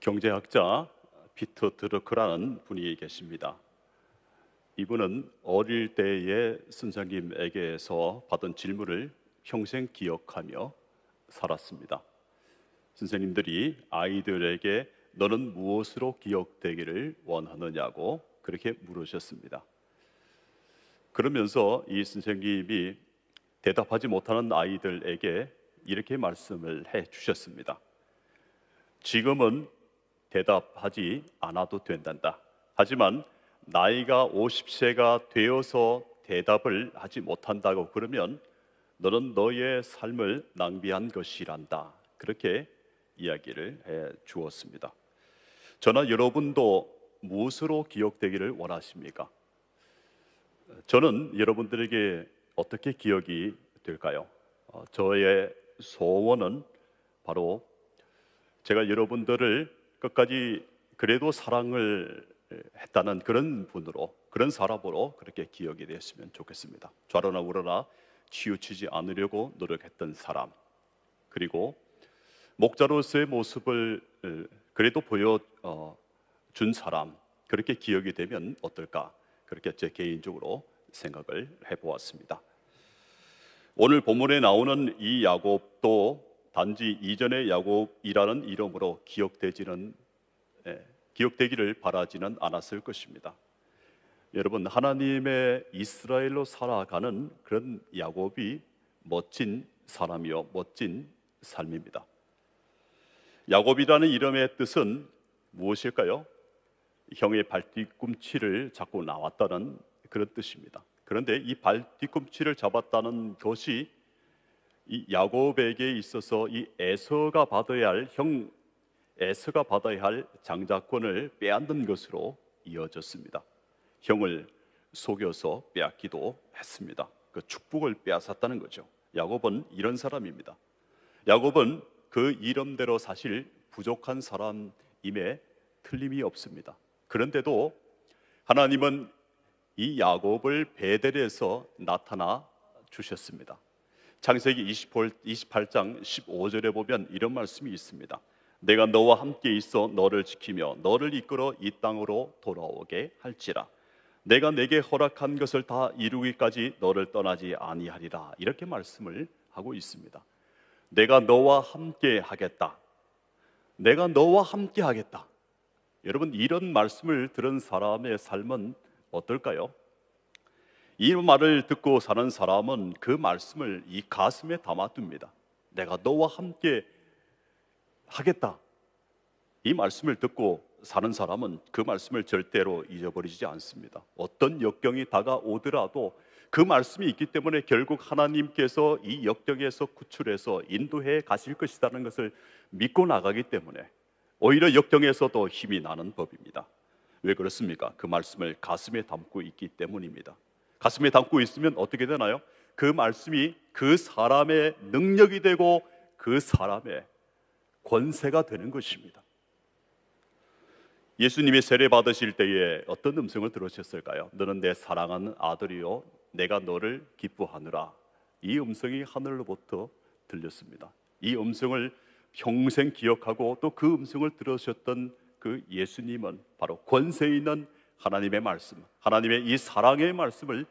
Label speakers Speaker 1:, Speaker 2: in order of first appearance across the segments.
Speaker 1: 경제학자 피터 드러크라는 분이 계십니다. 이분은 어릴 때의 선생님에게서 받은 질문을 평생 기억하며 살았습니다. 선생님들이 아이들에게 너는 무엇으로 기억되기를 원하느냐고 그렇게 물으셨습니다. 그러면서 이 선생님이 대답하지 못하는 아이들에게 이렇게 말씀을 해 주셨습니다. 지금은 대답하지 않아도 된단다. 하지만 나이가 50세가 되어서 대답을 하지 못한다고 그러면 너는 너의 삶을 낭비한 것이란다. 그렇게 이야기를 해 주었습니다. 저나 여러분도 무엇으로 기억되기를 원하십니까? 저는 여러분들에게 어떻게 기억이 될까요? 저의 소원은 바로 제가 여러분들을 끝까지 그래도 사랑을 했다는 그런 분으로, 그런 사람으로 그렇게 기억이 되었으면 좋겠습니다. 좌로나 우로나 치우치지 않으려고 노력했던 사람, 그리고 목자로서의 모습을 그래도 보여준 사람, 그렇게 기억이 되면 어떨까? 그렇게 제 개인적으로 생각을 해보았습니다. 오늘 본문에 나오는 이 야곱도 단지 이전의 야곱이라는 이름으로 기억되기를 바라지는 않았을 것입니다. 여러분, 하나님의 이스라엘로 살아가는 그런 야곱이 멋진 사람이요, 멋진 삶입니다. 야곱이라는 이름의 뜻은 무엇일까요? 형의 발뒤꿈치를 잡고 나왔다는 그런 뜻입니다. 그런데 이 발뒤꿈치를 잡았다는 것이 이 야곱에게 있어서 이 에서가 받아야 할 장자권을 빼앗는 것으로 이어졌습니다. 형을 속여서 빼앗기도 했습니다. 그 축복을 빼앗았다는 거죠. 야곱은 이런 사람입니다. 야곱은 그 이름대로 사실 부족한 사람임에 틀림이 없습니다. 그런데도 하나님은 이 야곱을 베델에서 나타나 주셨습니다. 창세기 28장 15절에 보면 이런 말씀이 있습니다. 내가 너와 함께 있어 너를 지키며 너를 이끌어 이 땅으로 돌아오게 할지라. 내가 내게 허락한 것을 다 이루기까지 너를 떠나지 아니하리라. 이렇게 말씀을 하고 있습니다. 내가 너와 함께 하겠다. 내가 너와 함께 하겠다. 여러분, 이런 말씀을 들은 사람의 삶은 어떨까요? 이 말을 듣고 사는 사람은 그 말씀을 이 가슴에 담아둡니다. 내가 너와 함께 하겠다. 이 말씀을 듣고 사는 사람은 그 말씀을 절대로 잊어버리지 않습니다. 어떤 역경이 다가오더라도 그 말씀이 있기 때문에 결국 하나님께서 이 역경에서 구출해서 인도해 가실 것이라는 것을 믿고 나가기 때문에 오히려 역경에서도 힘이 나는 법입니다. 왜 그렇습니까? 그 말씀을 가슴에 담고 있기 때문입니다. 가슴에 담고 있으면 어떻게 되나요? 그 말씀이 그 사람의 능력이 되고 그 사람의 권세가 되는 것입니다. 예수님이 세례 받으실 때에 어떤 음성을 들으셨을까요? 너는 내 사랑하는 아들이요 내가 너를 기뻐하느라. 이 음성이 하늘로부터 들렸습니다. 이 음성을 평생 기억하고 또 그 음성을 들으셨던 그 예수님은 바로 권세 있는 하나님의 말씀, 하나님의 이 사랑의 말씀을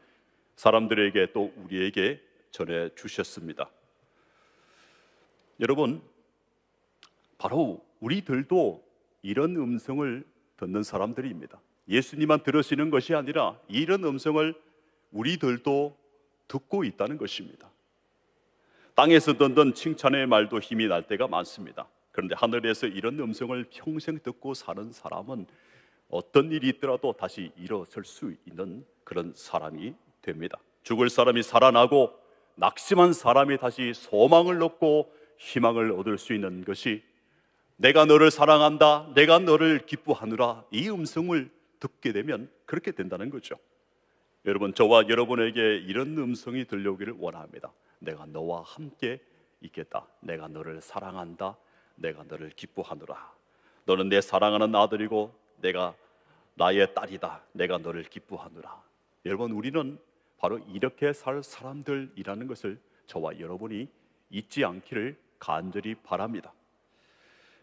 Speaker 1: 사람들에게 또 우리에게 전해 주셨습니다. 여러분, 바로 우리들도 이런 음성을 듣는 사람들입니다. 예수님만 들으시는 것이 아니라 이런 음성을 우리들도 듣고 있다는 것입니다. 땅에서 듣는 칭찬의 말도 힘이 날 때가 많습니다. 그런데 하늘에서 이런 음성을 평생 듣고 사는 사람은 어떤 일이 있더라도 다시 일어설 수 있는 그런 사람이 됩니다. 죽을 사람이 살아나고 낙심한 사람이 다시 소망을 얻고 희망을 얻을 수 있는 것이 내가 너를 사랑한다, 내가 너를 기뻐하느라, 이 음성을 듣게 되면 그렇게 된다는 거죠. 여러분, 저와 여러분에게 이런 음성이 들려오기를 원합니다. 내가 너와 함께 있겠다. 내가 너를 사랑한다. 내가 너를 기뻐하느라. 너는 내 사랑하는 아들이고 내가 나의 딸이다. 내가 너를 기뻐하느라. 여러분, 우리는 바로 이렇게 살 사람들이라는 것을 저와 여러분이 잊지 않기를 간절히 바랍니다.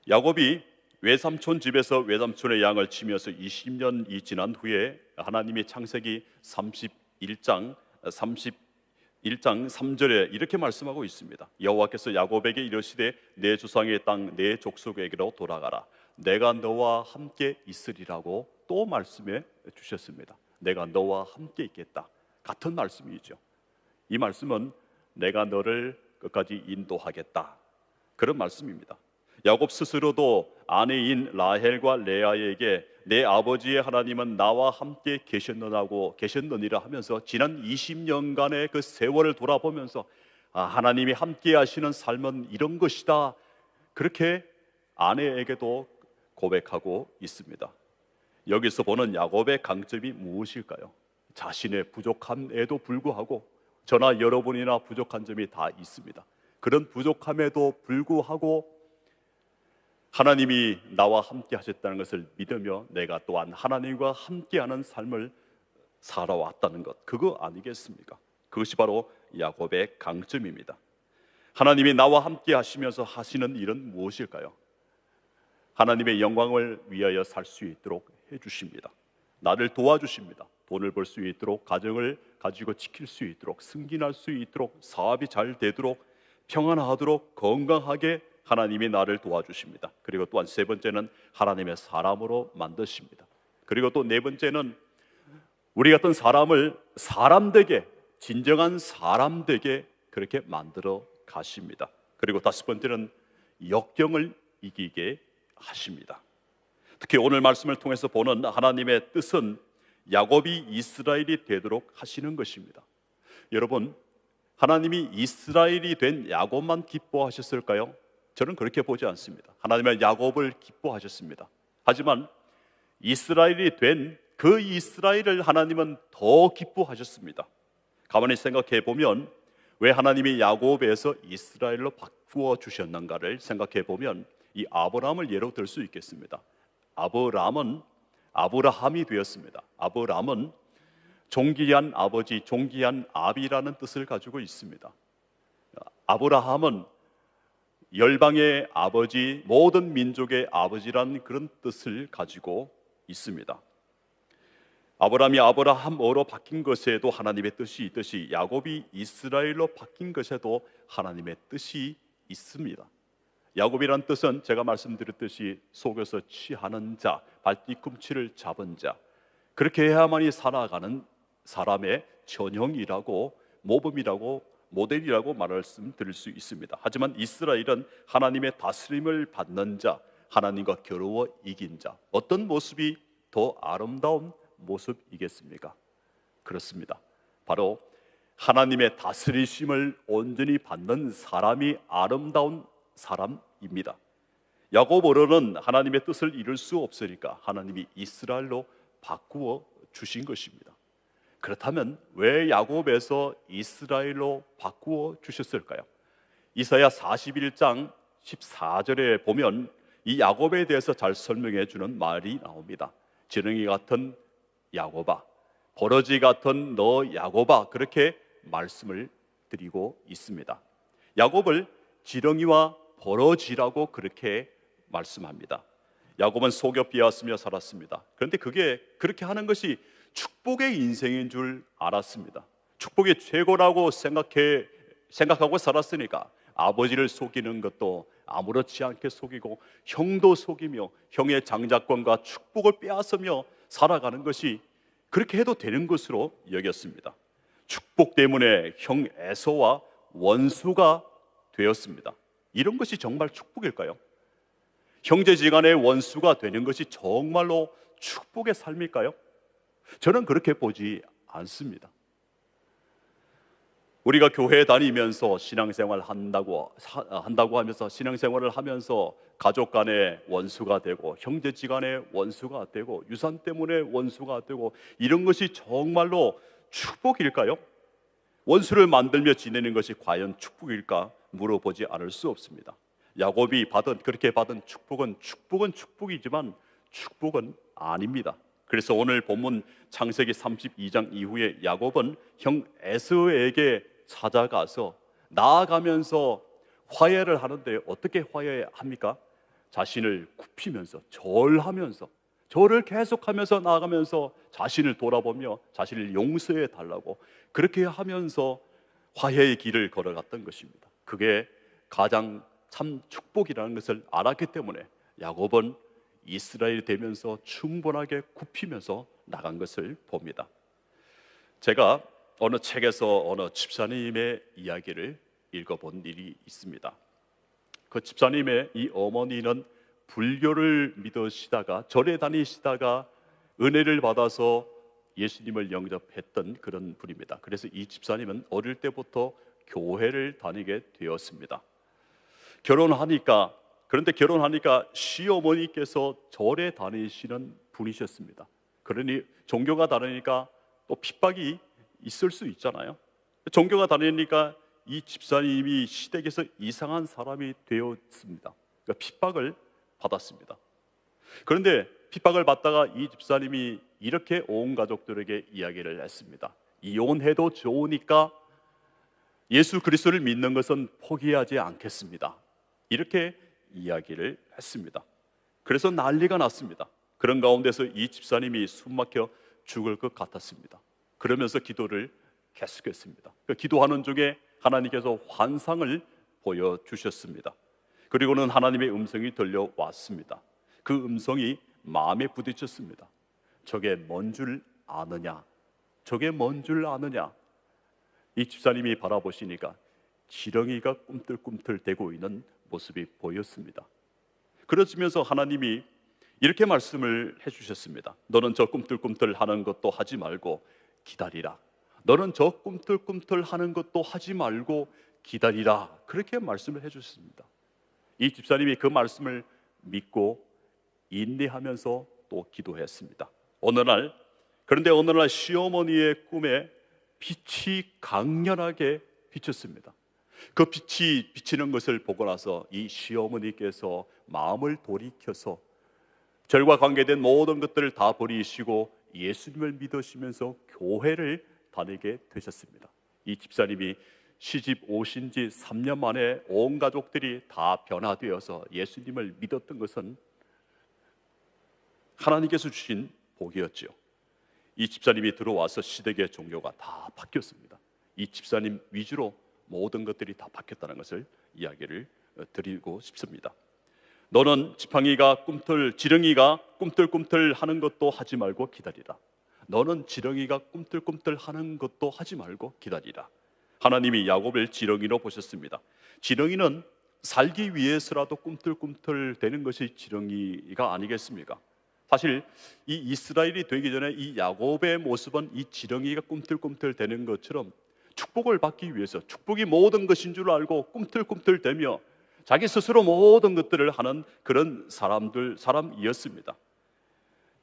Speaker 1: 야곱이 외삼촌 집에서 외삼촌의 양을 치면서 20년이 지난 후에 하나님이 창세기 31장 3절에 이렇게 말씀하고 있습니다. 여호와께서 야곱에게 이르시되 내 조상의 땅 내 족속에게로 돌아가라. 내가 너와 함께 있으리라고 또 말씀해 주셨습니다. 내가 너와 함께 있겠다. 같은 말씀이죠. 이 말씀은 내가 너를 끝까지 인도하겠다, 그런 말씀입니다. 야곱 스스로도 아내인 라헬과 레아에게 내 아버지의 하나님은 나와 함께 계셨느니라 하면서 지난 20년간의 그 세월을 돌아보면서 하나님이 함께 하시는 삶은 이런 것이다, 그렇게 아내에게도 고백하고 있습니다. 여기서 보는 야곱의 강점이 무엇일까요? 자신의 부족함에도 불구하고 저나 여러분이나 부족한 점이 다 있습니다. 그런 부족함에도 불구하고 하나님이 나와 함께 하셨다는 것을 믿으며 내가 또한 하나님과 함께하는 삶을 살아왔다는 것, 그거 아니겠습니까? 그것이 바로 야곱의 강점입니다. 하나님이 나와 함께 하시면서 하시는 일은 무엇일까요? 하나님의 영광을 위하여 살 수 있도록 해주십니다. 나를 도와주십니다. 돈을 벌 수 있도록, 가정을 가지고 지킬 수 있도록, 승진할 수 있도록, 사업이 잘 되도록, 평안하도록, 건강하게 하나님이 나를 도와주십니다. 그리고 또한 세 번째는 하나님의 사람으로 만드십니다. 그리고 또 네 번째는 우리 같은 사람을 사람되게, 진정한 사람되게 그렇게 만들어 가십니다. 그리고 다섯 번째는 역경을 이기게 하십니다. 특히 오늘 말씀을 통해서 보는 하나님의 뜻은 야곱이 이스라엘이 되도록 하시는 것입니다. 여러분, 하나님이 이스라엘이 된 야곱만 기뻐하셨을까요? 저는 그렇게 보지 않습니다. 하나님은 야곱을 기뻐하셨습니다. 하지만 이스라엘이 된 그 이스라엘을 하나님은 더 기뻐하셨습니다. 가만히 생각해 보면 왜 하나님이 야곱에서 이스라엘로 바꾸어 주셨는가를 생각해 보면 이 아브라함을 예로 들 수 있겠습니다. 아브라함이 되었습니다. 아브라함은 존귀한 아버지, 존귀한 아비라는 뜻을 가지고 있습니다. 아브라함은 열방의 아버지, 모든 민족의 아버지라는 그런 뜻을 가지고 있습니다. 아브라함이 아브라함으로 바뀐 것에도 하나님의 뜻이 있듯이 야곱이 이스라엘로 바뀐 것에도 하나님의 뜻이 있습니다. 야곱이란 뜻은 제가 말씀드렸듯이 속여서 취하는 자, 발뒤꿈치를 잡은 자, 그렇게 해야만이 살아가는 사람의 전형이라고, 모범이라고, 모델이라고 말씀드릴 수 있습니다. 하지만 이스라엘은 하나님의 다스림을 받는 자, 하나님과 겨루어 이긴 자, 어떤 모습이 더 아름다운 모습이겠습니까? 그렇습니다. 바로 하나님의 다스리심을 온전히 받는 사람이 아름다운 사람입니다. 야곱으로는 하나님의 뜻을 이룰 수 없으니까 하나님이 이스라엘로 바꾸어 주신 것입니다. 그렇다면 왜 야곱에서 이스라엘로 바꾸어 주셨을까요? 이사야 41장 14절에 보면 이 야곱에 대해서 잘 설명해 주는 말이 나옵니다. 지렁이 같은 야곱아, 버러지 같은 너 야곱아, 그렇게 말씀을 드리고 있습니다. 야곱을 지렁이와 버러지라고 그렇게 말씀합니다. 야곱은 속여 빼앗으며 살았습니다. 그런데 그렇게 하는 것이 축복의 인생인 줄 알았습니다. 축복이 최고라고 생각하고 살았으니까 아버지를 속이는 것도 아무렇지 않게 속이고, 형도 속이며 형의 장자권과 축복을 빼앗으며 살아가는 것이 그렇게 해도 되는 것으로 여겼습니다. 축복 때문에 형 에서와 원수가 되었습니다. 이런 것이 정말 축복일까요? 형제지간의 원수가 되는 것이 정말로 축복의 삶일까요? 저는 그렇게 보지 않습니다. 우리가 교회에 다니면서 신앙생활 한다고 하면서 신앙생활을 하면서 가족 간의 원수가 되고, 형제지간의 원수가 되고, 유산 때문에 원수가 되고, 이런 것이 정말로 축복일까요? 원수를 만들며 지내는 것이 과연 축복일까 물어보지 않을 수 없습니다. 야곱이 그렇게 받은 축복은 축복이지만 축복은 아닙니다. 그래서 오늘 본문 창세기 32장 이후에 야곱은 형 에서에게 찾아가서 나아가면서 화해를 하는데 어떻게 화해합니까? 자신을 굽히면서 절하면서 절을 계속하면서 나아가면서 자신을 돌아보며 자신을 용서해 달라고 그렇게 하면서 화해의 길을 걸어갔던 것입니다. 그게 가장 참 축복이라는 것을 알았기 때문에 야곱은 이스라엘이 되면서 충분하게 굽히면서 나간 것을 봅니다. 제가 어느 책에서 어느 집사님의 이야기를 읽어본 일이 있습니다. 그 집사님의 이 어머니는 불교를 믿으시다가 절에 다니시다가 은혜를 받아서 예수님을 영접했던 그런 분입니다. 그래서 이 집사님은 어릴 때부터 교회를 다니게 되었습니다. 그런데 결혼하니까 시어머니께서 절에 다니시는 분이셨습니다. 그러니 종교가 다르니까 또 핍박이 있을 수 있잖아요. 종교가 다르니까 이 집사님이 시댁에서 이상한 사람이 되었습니다. 그러니까 핍박을 받았습니다. 그런데 핍박을 받다가 이 집사님이 이렇게 온 가족들에게 이야기를 했습니다. 이혼해도 좋으니까 예수 그리스도를 믿는 것은 포기하지 않겠습니다. 이렇게 이야기를 했습니다. 그래서 난리가 났습니다. 그런 가운데서 이 집사님이 숨막혀 죽을 것 같았습니다. 그러면서 기도를 계속했습니다. 그 기도하는 중에 하나님께서 환상을 보여주셨습니다. 그리고는 하나님의 음성이 들려왔습니다. 그 음성이 마음에 부딪혔습니다. 저게 뭔 줄 아느냐? 저게 뭔 줄 아느냐? 이 집사님이 바라보시니까 지렁이가 꿈틀꿈틀대고 있는 모습이 보였습니다. 그러시면서 하나님이 이렇게 말씀을 해주셨습니다. 너는 저 꿈틀꿈틀 하는 것도 하지 말고 기다리라. 너는 저 꿈틀꿈틀 하는 것도 하지 말고 기다리라. 그렇게 말씀을 해주셨습니다. 이 집사님이 그 말씀을 믿고 인내하면서 또 기도했습니다. 그런데 어느 날 시어머니의 꿈에 빛이 강렬하게 비쳤습니다. 그 빛이 비치는 것을 보고 나서 이 시어머니께서 마음을 돌이켜서 절과 관계된 모든 것들을 다 버리시고 예수님을 믿으시면서 교회를 다니게 되셨습니다. 이 집사님이 시집 오신 지 3년 만에 온 가족들이 다 변화되어서 예수님을 믿었던 것은 하나님께서 주신 복이었지요. 이 집사님이 들어와서 시댁의 종교가 다 바뀌었습니다. 이 집사님 위주로 모든 것들이 다 바뀌었다는 것을 이야기를 드리고 싶습니다. 너는 지렁이가 꿈틀꿈틀 하는 것도 하지 말고 기다리라. 너는 지렁이가 꿈틀꿈틀 하는 것도 하지 말고 기다리라. 하나님이 야곱을 지렁이로 보셨습니다. 지렁이는 살기 위해서라도 꿈틀꿈틀 되는 것이 지렁이가 아니겠습니까? 사실 이 이스라엘이 되기 전에 이 야곱의 모습은 이 지렁이가 꿈틀꿈틀 되는 것처럼 축복을 받기 위해서 축복이 모든 것인 줄 알고 꿈틀꿈틀대며 자기 스스로 모든 것들을 하는 그런 사람이었습니다.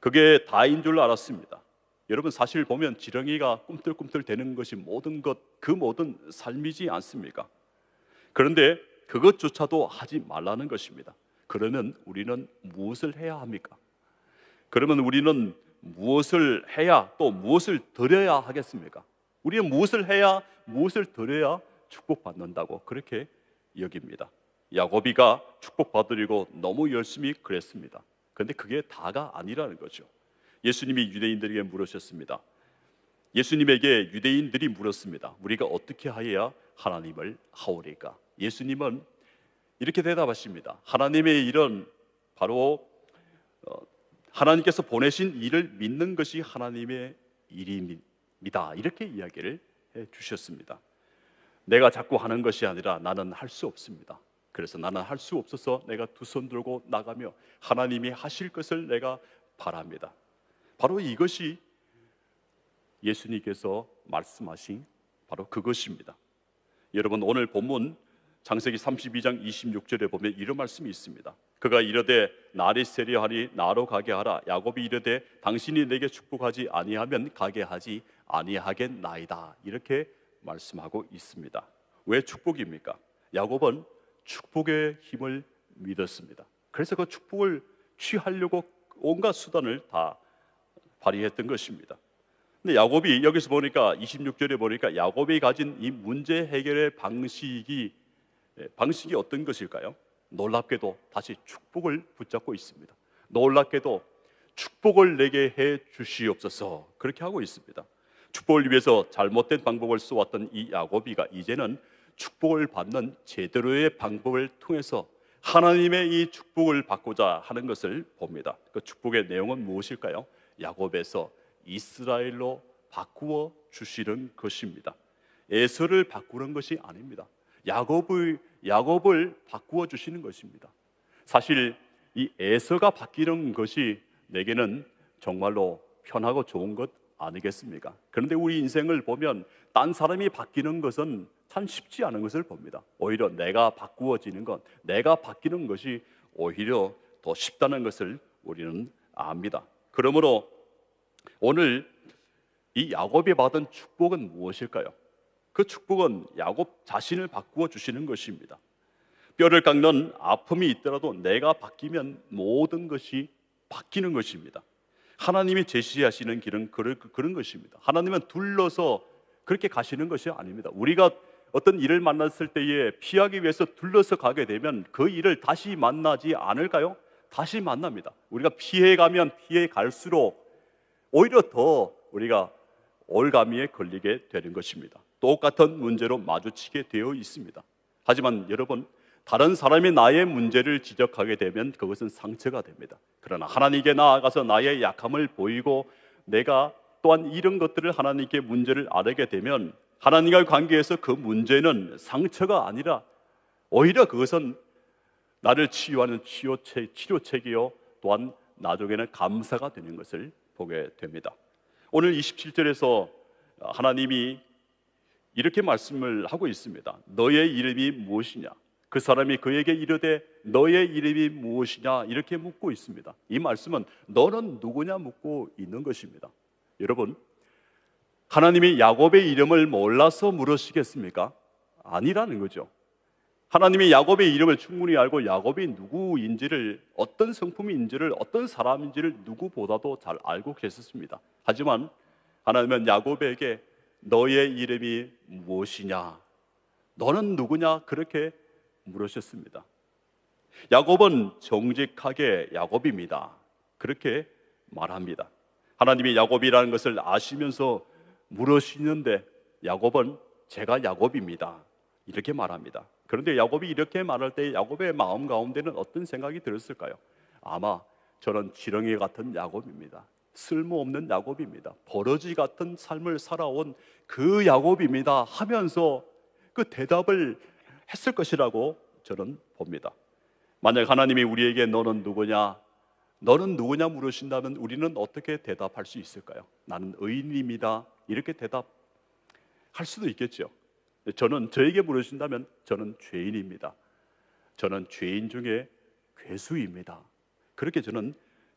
Speaker 1: 그게 다인 줄 알았습니다. 여러분 사실 보면 지렁이가 꿈틀꿈틀 되는 것이 그 모든 삶이지 않습니까? 그런데 그것조차도 하지 말라는 것입니다. 그러면 우리는 무엇을 해야 합니까? 그러면 우리는 무엇을 해야 또 무엇을 드려야 하겠습니까? 우리는 무엇을 해야 무엇을 드려야 축복받는다고 그렇게 여깁니다. 야곱이가 축복받으려고 너무 열심히 그랬습니다. 그런데 그게 다가 아니라는 거죠. 예수님이 유대인들에게 물으셨습니다. 예수님에게 유대인들이 물었습니다. 우리가 어떻게 하여야 하나님을 하오리까? 예수님은 이렇게 대답하십니다. 하나님의 일은 바로 하나님께서 보내신 일을 믿는 것이 하나님의 일입니다. 이렇게 이야기를 해 주셨습니다. 내가 자꾸 하는 것이 아니라 나는 할 수 없습니다. 그래서 나는 할 수 없어서 내가 두 손 들고 나가며 하나님이 하실 것을 내가 바랍니다. 바로 이것이 예수님께서 말씀하신 바로 그것입니다. 여러분 오늘 본문 창세기 32장 26절에 보면 이런 말씀이 있습니다. 그가 이르되 날이 세려하니 나로 가게 하라. 야곱이 이르되 당신이 내게 축복하지 아니하면 가게 하지 아니하겠나이다. 이렇게 말씀하고 있습니다. 왜 축복입니까? 야곱은 축복의 힘을 믿었습니다. 그래서 그 축복을 취하려고 온갖 수단을 다 발휘했던 것입니다. 근데 야곱이 여기서 보니까 26절에 보니까 야곱이 가진 이 문제 해결의 방식이 어떤 것일까요? 놀랍게도 다시 축복을 붙잡고 있습니다. 놀랍게도 축복을 내게 해 주시옵소서, 그렇게 하고 있습니다. 축복을 위해서 잘못된 방법을 써왔던 이 야곱이가 이제는 축복을 받는 제대로의 방법을 통해서 하나님의 이 축복을 받고자 하는 것을 봅니다. 그 축복의 내용은 무엇일까요? 야곱에서 이스라엘로 바꾸어 주시는 것입니다. 에서를 바꾸는 것이 아닙니다. 야곱을 바꾸어 주시는 것입니다. 사실 이 에서가 바뀌는 것이 내게는 정말로 편하고 좋은 것 아니겠습니까? 그런데 우리 인생을 보면 딴 사람이 바뀌는 것은 참 쉽지 않은 것을 봅니다. 오히려 내가 바꾸어지는 것, 내가 바뀌는 것이 오히려 더 쉽다는 것을 우리는 압니다. 그러므로 오늘 이 야곱이 받은 축복은 무엇일까요? 그 축복은 야곱 자신을 바꾸어 주시는 것입니다. 뼈를 깎는 아픔이 있더라도 내가 바뀌면 모든 것이 바뀌는 것입니다. 하나님이 제시하시는 길은 그런 것입니다. 하나님은 둘러서 그렇게 가시는 것이 아닙니다. 우리가 어떤 일을 만났을 때에 피하기 위해서 둘러서 가게 되면 그 일을 다시 만나지 않을까요? 다시 만납니다. 우리가 피해가면 피해 갈수록 오히려 더 우리가 올가미에 걸리게 되는 것입니다. 똑같은 문제로 마주치게 되어 있습니다. 하지만 여러분, 다른 사람이 나의 문제를 지적하게 되면 그것은 상처가 됩니다. 그러나 하나님께 나아가서 나의 약함을 보이고 내가 또한 이런 것들을 하나님께 문제를 아뢰게 되면 하나님과의 관계에서 그 문제는 상처가 아니라 오히려 그것은 나를 치유하는 치료책이요, 또한 나중에는 감사가 되는 것을 보게 됩니다. 오늘 27절에서 하나님이 이렇게 말씀을 하고 있습니다. 너의 이름이 무엇이냐? 그 사람이 그에게 이르되 너의 이름이 무엇이냐? 이렇게 묻고 있습니다. 이 말씀은 너는 누구냐 묻고 있는 것입니다. 여러분, 하나님이 야곱의 이름을 몰라서 물으시겠습니까? 아니라는 거죠. 하나님이 야곱의 이름을 충분히 알고 야곱이 누구인지를, 어떤 성품인지를, 어떤 사람인지를 누구보다도 잘 알고 계셨습니다. 하지만 하나님은 야곱에게 너의 이름이 무엇이냐? 너는 누구냐? 그렇게 물으셨습니다. 야곱은 정직하게 야곱입니다, 그렇게 말합니다. 하나님이 야곱이라는 것을 아시면서 물으시는데 야곱은 제가 야곱입니다, 이렇게 말합니다. 그런데 야곱이 이렇게 말할 때 야곱의 마음 가운데는 어떤 생각이 들었을까요? 아마 저는 지렁이 같은 야곱입니다, 쓸모없는 야곱입니다, 버러지 같은 삶을 살아온 그 야곱입니다 하면서 그 대답을 했을 것이라고 저는 봅니다. 만약 하나님이 우리에게 너는 누구냐 물으신다면 우리는 어떻게 대답할 수 있을까요? 나는 의인입니다, 이렇게 대답할 수도 있겠죠. 저에게 물으신다면 저는 죄인입니다, 저는 죄인 중에 괴수입니다, 그렇게 저는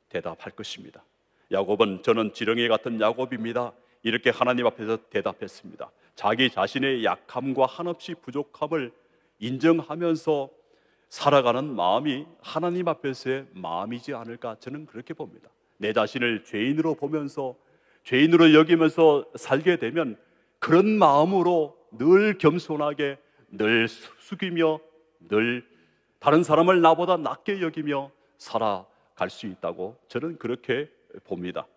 Speaker 1: 대답할 것입니다. 야곱은 저는 지렁이 같은 야곱입니다, 이렇게 하나님 앞에서 대답했습니다. 자기 자신의 약함과 한없이 부족함을 인정하면서 살아가는 마음이 하나님 앞에서의 마음이지 않을까, 저는 그렇게 봅니다. 내 자신을 죄인으로 보면서 죄인으로 여기면서 살게 되면 그런 마음으로 늘 겸손하게, 늘 숙이며, 늘 다른 사람을 나보다 낮게 여기며 살아갈 수 있다고 저는 그렇게 봅니다.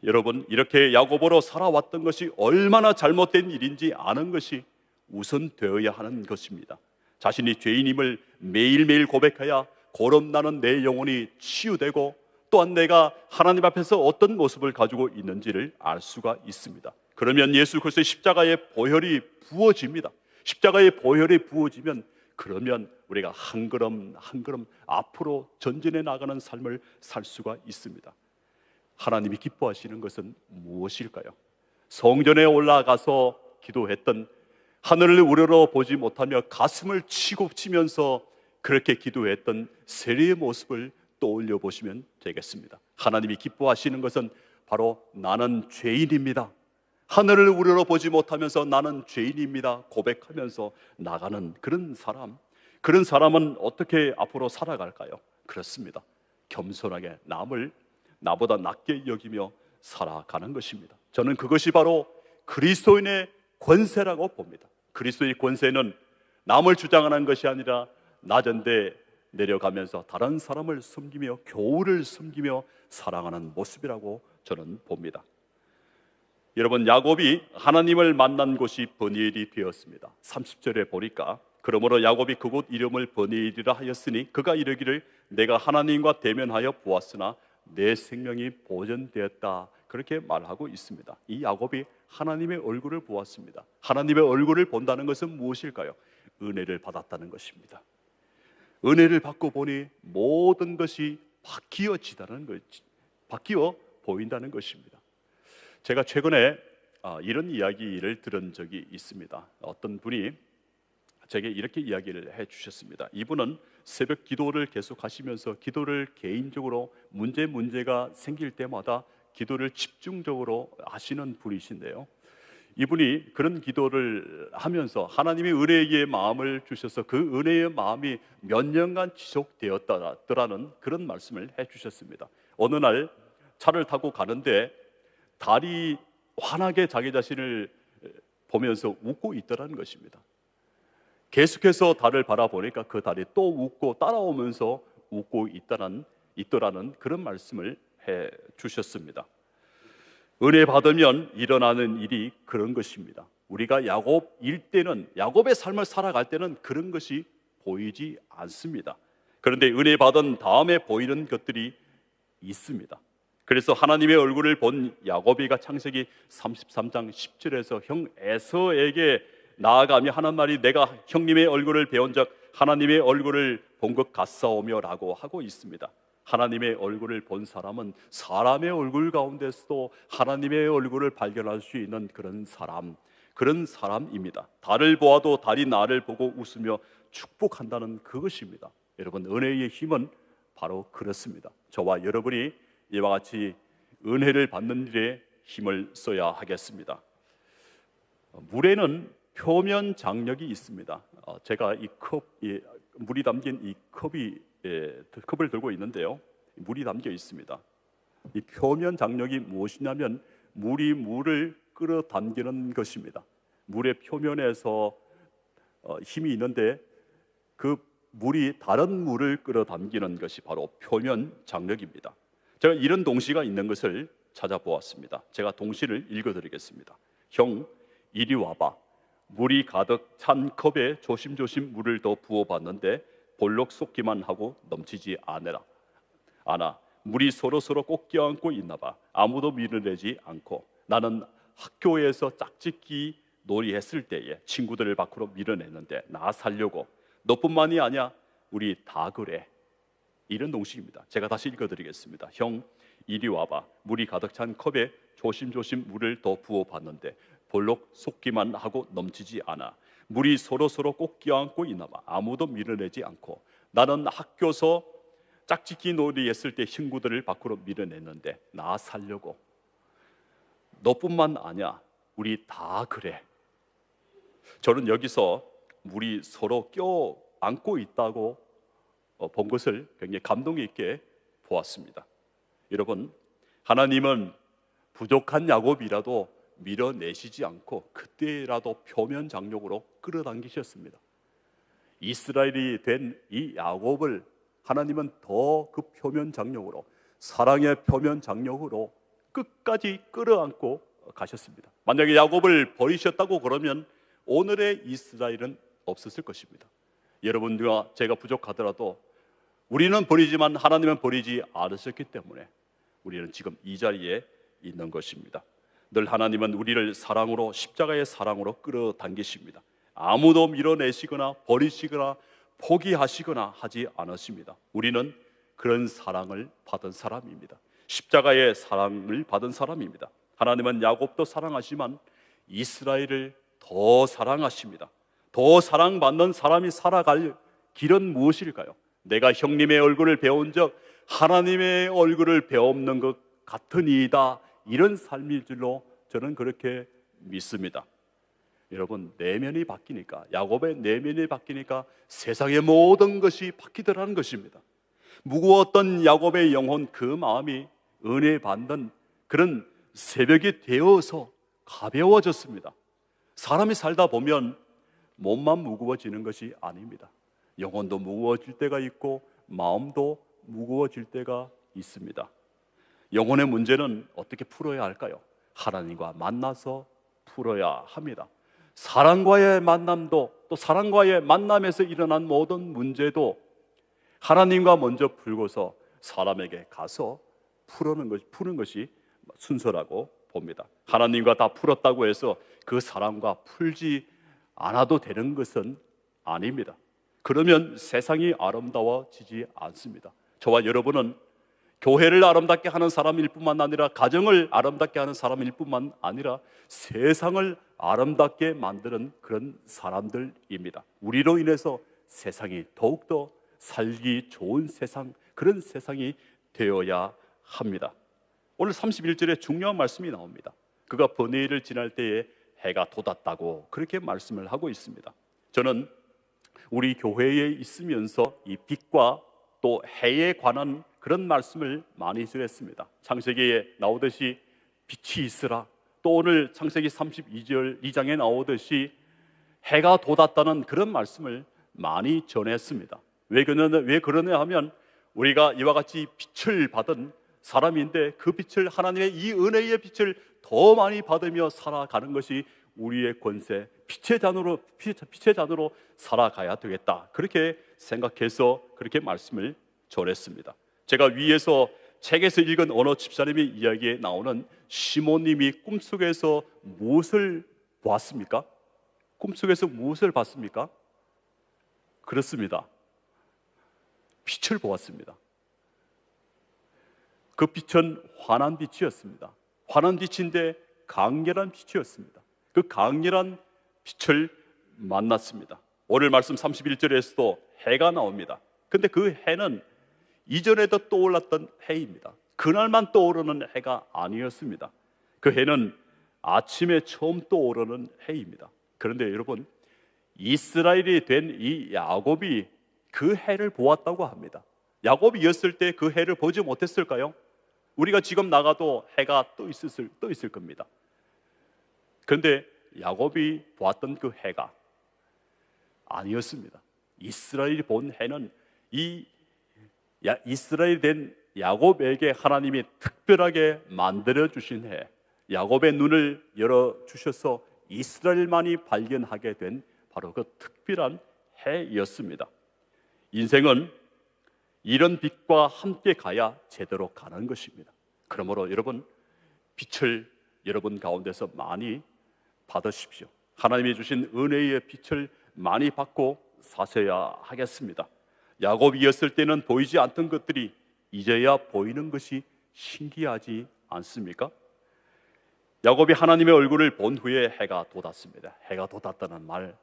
Speaker 1: 여러분, 이렇게 야곱으로 살아왔던 것이 얼마나 잘못된 일인지 아는 것이 우선되어야 하는 것입니다. 자신이 죄인임을 매일매일 고백해야 고름나는 내 영혼이 치유되고 또한 내가 하나님 앞에서 어떤 모습을 가지고 있는지를 알 수가 있습니다. 그러면 예수 그리스도의 십자가의 보혈이 부어집니다. 십자가의 보혈이 부어지면 그러면 우리가 한 걸음 한 걸음 앞으로 전진해 나가는 삶을 살 수가 있습니다. 하나님이 기뻐하시는 것은 무엇일까요? 성전에 올라가서 기도했던, 하늘을 우러러 보지 못하며 가슴을 치면서 그렇게 기도했던 세리의 모습을 떠올려 보시면 되겠습니다. 하나님이 기뻐하시는 것은 바로 나는 죄인입니다, 하늘을 우러러 보지 못하면서 나는 죄인입니다 고백하면서 나가는 그런 사람은 어떻게 앞으로 살아갈까요? 그렇습니다. 겸손하게 남을 나보다 낮게 여기며 살아가는 것입니다. 저는 그것이 바로 그리스도인의 권세라고 봅니다. 그리스도의 권세는 남을 주장하는 것이 아니라 낮은데 내려가면서 다른 사람을 섬기며 교우를 섬기며 사랑하는 모습이라고 저는 봅니다. 여러분, 야곱이 하나님을 만난 곳이 버니엘이 되었습니다. 30절에 보니까 그러므로 야곱이 그곳 이름을 버니엘이라 하였으니 그가 이르기를 내가 하나님과 대면하여 보았으나 내 생명이 보존되었다, 그렇게 말하고 있습니다. 이 야곱이 하나님의 얼굴을 보았습니다. 하나님의 얼굴을 본다는 것은 무엇일까요? 은혜를 받았다는 것입니다. 은혜를 받고 보니 모든 것이 바뀌어 보인다는 것입니다. 제가 최근에 이런 이야기를 들은 적이 있습니다. 어떤 분이 제게 이렇게 이야기를 해주셨습니다. 이분은 새벽 기도를 계속 하시면서 기도를 개인적으로 문제가 생길 때마다 기도를 집중적으로 하시는 분이신데요, 이분이 그런 기도를 하면서 하나님이 은혜의 마음을 주셔서 그 은혜의 마음이 몇 년간 지속되었다라는 그런 말씀을 해주셨습니다. 어느 날 차를 타고 가는데 달이 환하게 자기 자신을 보면서 웃고 있더라는 것입니다. 계속해서 달을 바라보니까 그 달이 또 웃고 따라오면서 웃고 있더라는 그런 말씀을 해 주셨습니다. 은혜 받으면 일어나는 일이 그런 것입니다. 우리가 야곱일 때는, 야곱의 삶을 살아갈 때는 그런 것이 보이지 않습니다. 그런데 은혜 받은 다음에 보이는 것들이 있습니다. 그래서 하나님의 얼굴을 본 야곱이가 창세기 33장 10절에서 형 에서에게 나아가며 하는 말이 내가 형님의 얼굴을 배운 적 하나님의 얼굴을 본 것 같사오며 라고 하고 있습니다. 하나님의 얼굴을 본 사람은 사람의 얼굴 가운데서도 하나님의 얼굴을 발견할 수 있는 그런 사람입니다. 달을 보아도 달이 나를 보고 웃으며 축복한다는 그것입니다. 여러분, 은혜의 힘은 바로 그렇습니다. 저와 여러분이 이와 같이 은혜를 받는 일에 힘을 써야 하겠습니다. 물에는 표면 장력이 있습니다. 제가 물이 담긴 이 컵을 들고 있는데요, 물이 담겨 있습니다. 이 표면 장력이 무엇이냐면 물이 물을 끌어당기는 것입니다. 물의 표면에서 힘이 있는데 그 물이 다른 물을 끌어당기는 것이 바로 표면 장력입니다. 제가 이런 동시가 있는 것을 찾아보았습니다. 제가 동시를 읽어드리겠습니다. 형, 이리 와봐. 물이 가득 찬 컵에 조심조심 물을 더 부어봤는데 볼록 쏟기만 하고 넘치지 않아. 물이 서로 꼭 껴안고 있나봐. 아무도 밀어내지 않고. 나는 학교에서 짝짓기 놀이했을 때에 친구들을 밖으로 밀어냈는데 나 살려고. 너뿐만이 아니야, 우리 다 그래. 이런 동식입니다. 제가 다시 읽어드리겠습니다. 형, 이리 와봐. 물이 가득 찬 컵에 조심조심 물을 더 부어봤는데 볼록 쏟기만 하고 넘치지 않아. 물이 서로 꼭 껴안고 있나봐. 아무도 밀어내지 않고. 나는 학교에서 짝짓기 놀이했을 때 친구들을 밖으로 밀어냈는데 나 살려고. 너뿐만 아니야, 우리 다 그래. 저는 여기서 물이 서로 껴안고 있다고 본 것을 굉장히 감동 있게 보았습니다. 여러분, 하나님은 부족한 야곱이라도 밀어내시지 않고 그때라도 표면 장력으로 끌어당기셨습니다. 이스라엘이 된 이 야곱을 하나님은 더 그 표면 장력으로, 사랑의 표면 장력으로 끝까지 끌어안고 가셨습니다. 만약에 야곱을 버리셨다고 그러면 오늘의 이스라엘은 없었을 것입니다. 여러분들과 제가 부족하더라도 우리는 버리지만 하나님은 버리지 않으셨기 때문에 우리는 지금 이 자리에 있는 것입니다. 늘 하나님은 우리를 사랑으로, 십자가의 사랑으로 끌어당기십니다. 아무도 밀어내시거나 버리시거나 포기하시거나 하지 않으십니다. 우리는 그런 사랑을 받은 사람입니다. 십자가의 사랑을 받은 사람입니다. 하나님은 야곱도 사랑하지만 이스라엘을 더 사랑하십니다. 더 사랑받는 사람이 살아갈 길은 무엇일까요? 내가 형님의 얼굴을 배운 적 하나님의 얼굴을 배웠는 것 같으니이다. 이런 삶일 줄로 저는 그렇게 믿습니다. 여러분, 내면이 바뀌니까, 야곱의 내면이 바뀌니까 세상의 모든 것이 바뀌더라는 것입니다. 무거웠던 야곱의 영혼, 그 마음이 은혜 받는 그런 새벽이 되어서 가벼워졌습니다. 사람이 살다 보면 몸만 무거워지는 것이 아닙니다. 영혼도 무거워질 때가 있고 마음도 무거워질 때가 있습니다. 영혼의 문제는 어떻게 풀어야 할까요? 하나님과 만나서 풀어야 합니다. 사랑과의 만남도, 또 사랑과의 만남에서 일어난 모든 문제도 하나님과 먼저 풀고서 사람에게 가서 푸는 것이 순서라고 봅니다. 하나님과 다 풀었다고 해서 그 사람과 풀지 않아도 되는 것은 아닙니다. 그러면 세상이 아름다워지지 않습니다. 저와 여러분은 교회를 아름답게 하는 사람일 뿐만 아니라, 가정을 아름답게 하는 사람일 뿐만 아니라 세상을 아름답게 만드는 그런 사람들입니다. 우리로 인해서 세상이 더욱더 살기 좋은 세상, 그런 세상이 되어야 합니다. 오늘 31절에 중요한 말씀이 나옵니다. 그가 번뇌를 지날 때에 해가 돋았다고 그렇게 말씀을 하고 있습니다. 저는 우리 교회에 있으면서 이 빛과 또 해에 관한 그런 말씀을 많이 들었습니다. 창세기에 나오듯이 빛이 있으라, 또 오늘 창세기 32절 2장에 나오듯이 해가 돋았다는 그런 말씀을 많이 전했습니다. 왜 그러냐 하면 우리가 이와 같이 빛을 받은 사람인데, 그 빛을, 하나님의 이 은혜의 빛을 더 많이 받으며 살아가는 것이 우리의 권세, 빛의 잔으로 살아가야 되겠다, 그렇게 생각해서 그렇게 말씀을 전했습니다. 제가 위에서 책에서 읽은 언어 집사님의 이야기에 나오는 시몬님이 꿈속에서 무엇을 보았습니까? 꿈속에서 무엇을 봤습니까? 그렇습니다. 빛을 보았습니다. 그 빛은 환한 빛이었습니다. 환한 빛인데 강렬한 빛이었습니다. 그 강렬한 빛을 만났습니다. 오늘 말씀 31절에서도 해가 나옵니다. 근데 그 해는 이전에도 떠올랐던 해입니다. 그날만 떠오르는 해가 아니었습니다. 그 해는 아침에 처음 떠오르는 해입니다. 그런데 여러분, 이스라엘이 된 이 야곱이 그 해를 보았다고 합니다. 야곱이었을 때 그 해를 보지 못했을까요? 우리가 지금 나가도 해가 떠 있을 겁니다. 그런데 야곱이 보았던 그 해가 아니었습니다. 이스라엘이 본 해는 이스라엘이 된 야곱에게 하나님이 특별하게 만들어 주신 해, 야곱의 눈을 열어주셔서 이스라엘만이 발견하게 된 바로 그 특별한 해였습니다. 인생은 이런 빛과 함께 가야 제대로 가는 것입니다. 그러므로 여러분, 빛을 여러분 가운데서 많이 받으십시오. 하나님이 주신 은혜의 빛을 많이 받고 사셔야 하겠습니다. 야곱이었을 때는 보이지 않던 것들이 이제야 보이는 것이 신기하지 않습니까? 야곱이 하나님의 얼굴을 본 후에 해가 돋았습니다. 해가 돋았다는 말,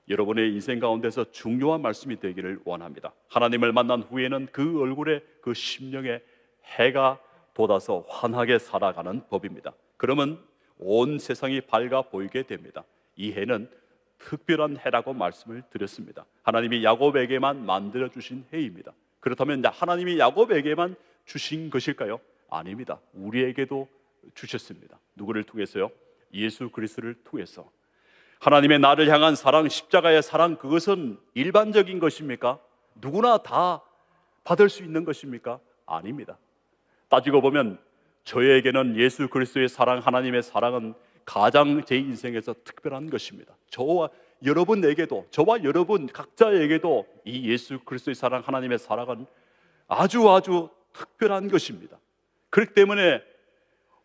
Speaker 1: 여러분의 인생 가운데서 중요한 말씀이 되기를 원합니다. 하나님을 만난 후에는 그 얼굴에, 그 심령에 해가 돋아서 환하게 살아가는 법입니다. 그러면 온 세상이 밝아 보이게 됩니다. 이 해는 특별한 해라고 말씀을 드렸습니다. 하나님이 야곱에게만 만들어 주신 해입니다. 그렇다면 하나님이 야곱에게만 주신 것일까요? 아닙니다. 우리에게도 주셨습니다. 누구를 통해서요? 예수 그리스도를 통해서. 하나님의 나를 향한 사랑, 십자가의 사랑, 그것은 일반적인 것입니까? 누구나 다 받을 수 있는 것입니까? 아닙니다. 따지고 보면 저에게는 예수 그리스도의 사랑, 하나님의 사랑은 가장 제 인생에서 특별한 것입니다. 저와 여러분에게도, 저와 여러분 각자에게도 이 예수 그리스도의 사랑, 하나님의 사랑은 아주 특별한 것입니다. 그렇기 때문에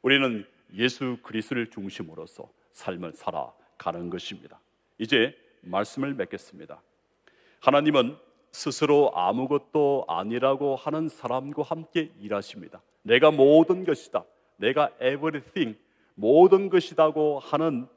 Speaker 1: 우리는 예수 그리스도를 중심으로서 삶을 살아가는 것입니다. 이제 말씀을 맺겠습니다. 하나님은 스스로 아무것도 아니라고 하는 사람과 함께 일하십니다. 내가 모든 것이다, 내가 everything, 모든 것이라고 하는,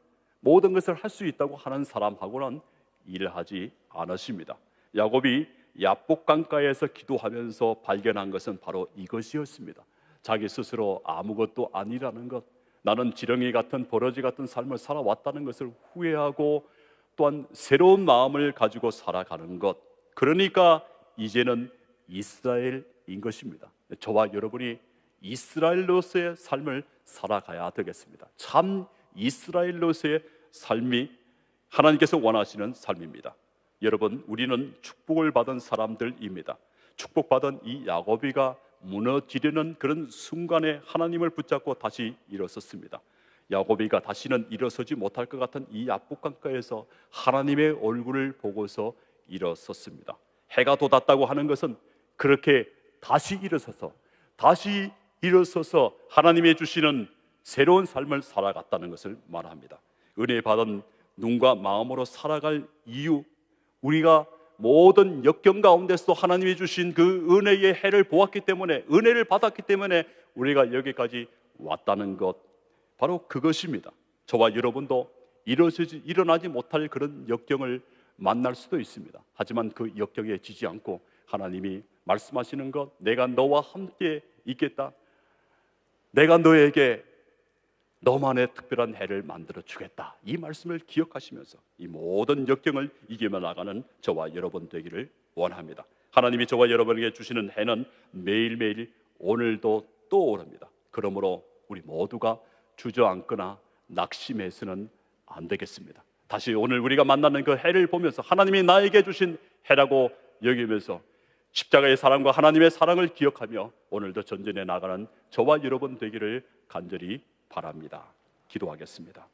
Speaker 1: 모든 것을 할 수 있다고 하는 사람하고는 일을 하지 않으십니다. 야곱이 야복강가에서 기도하면서 발견한 것은 바로 이것이었습니다. 자기 스스로 아무것도 아니라는 것, 나는 지렁이 같은 버러지 같은 삶을 살아왔다는 것을 후회하고 또한 새로운 마음을 가지고 살아가는 것, 그러니까 이제는 이스라엘인 것입니다. 저와 여러분이 이스라엘로서의 삶을 살아가야 되겠습니다. 참 이스라엘로서의 삶이 하나님께서 원하시는 삶입니다. 여러분, 우리는 축복을 받은 사람들입니다. 축복받은 이 야곱이가 무너지려는 그런 순간에 하나님을 붙잡고 다시 일어섰습니다. 야곱이가 다시는 일어서지 못할 것 같은 이 야복강가에서 하나님의 얼굴을 보고서 일어섰습니다. 해가 돋았다고 하는 것은 그렇게 다시 일어서서 하나님의 주시는 새로운 삶을 살아갔다는 것을 말합니다. 은혜 받은 눈과 마음으로 살아갈 이유, 우리가 모든 역경 가운데서 하나님이 주신 그 은혜의 해를 보았기 때문에, 은혜를 받았기 때문에 우리가 여기까지 왔다는 것, 바로 그것입니다. 저와 여러분도 일어나지 못할 그런 역경을 만날 수도 있습니다. 하지만 그 역경에 지지 않고 하나님이 말씀하시는 것, 내가 너와 함께 있겠다, 내가 너에게 너만의 특별한 해를 만들어 주겠다, 이 말씀을 기억하시면서 이 모든 역경을 이기며 나가는 저와 여러분 되기를 원합니다. 하나님이 저와 여러분에게 주시는 해는 매일매일 오늘도 또 오릅니다. 그러므로 우리 모두가 주저앉거나 낙심해서는 안 되겠습니다. 다시 오늘 우리가 만나는 그 해를 보면서 하나님이 나에게 주신 해라고 여기면서 십자가의 사랑과 하나님의 사랑을 기억하며 오늘도 전진해 나가는 저와 여러분 되기를 간절히 바랍니다. 기도하겠습니다.